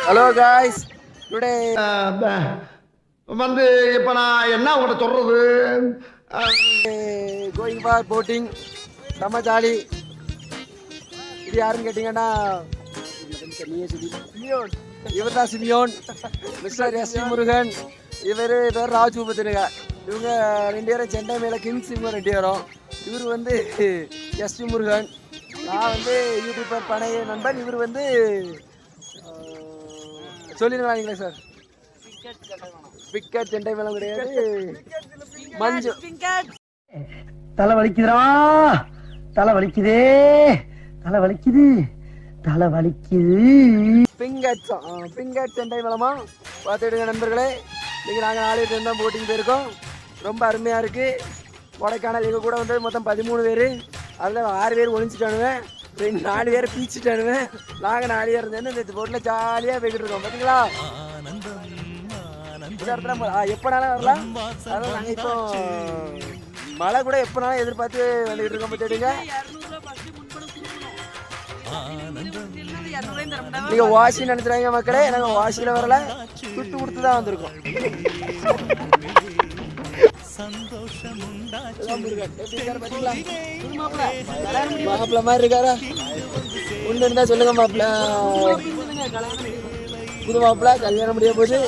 Hello guys today வந்து இப்ப நான் என்ன உங்கள்கிட்ட சொல்றது? கோயிங் ஃபார் போட்டிங் செம்ம ஜாலி. இது யாருன்னு கேட்டிங்கன்னா இவர் தான் Simeon, mister S V Murugan, இவர் பேர் ராஜு பத்திரிகா. இவங்க 2 பேரும் சென்னை மேலே கிங்ஸ். இவங்க 2 பேரும். இவர் வந்து எஸ் வி முருகன், நான் வந்து யூடியூபர் பனைய நண்பன். இவர் வந்து சொல்லிடுவாங்களே சார், பிக்கெட் சென்னை மேலம் கிடையாது, மஞ்சு. தலை வலிக்குதுடா, தலை வலிக்குதே, தலை வலிக்குது, தலை வலிக்குது. பிங்கட் சென்னை மேலமா பார்த்துடுங்க நண்பர்களே. இன்னைக்கு நாங்கள் 4 பேர் தான் போட்டிங் போயிருக்கோம். ரொம்ப அருமையாக இருக்குது. கொடைக்கானல் எங்கள் கூட வந்து மொத்தம் 13 பேர். அதில் 6 பேர் ஒழிஞ்சிட்டானுவேன், 4 பேர் பீச்சிட்டானுவேன். நாங்கள் 4 பேர் இருந்தேன்னு இந்த போட்டில் ஜாலியாக போய்கிட்டு இருக்கோம். பார்த்தீங்களா, எப்போனாலும் வரலாம். அதனால் நாங்கள் இப்போ மழை கூட எப்போனாலும் எதிர்பார்த்து வந்துக்கிட்டு இருக்கோம். பார்த்துடுங்க, நீங்க வாசி நினைச்சுறாங்க மக்களே. நாங்க வாசியில வரல, துட்டு கொடுத்து தான் வந்திருக்கோம். மாப்பிள்ள மாதிரி இருக்காரா? ஒண்ணு இருந்தா சொல்லுங்க மாப்பிள்ள. புது மாப்பிள்ள கல்யாணம் முடிய போது.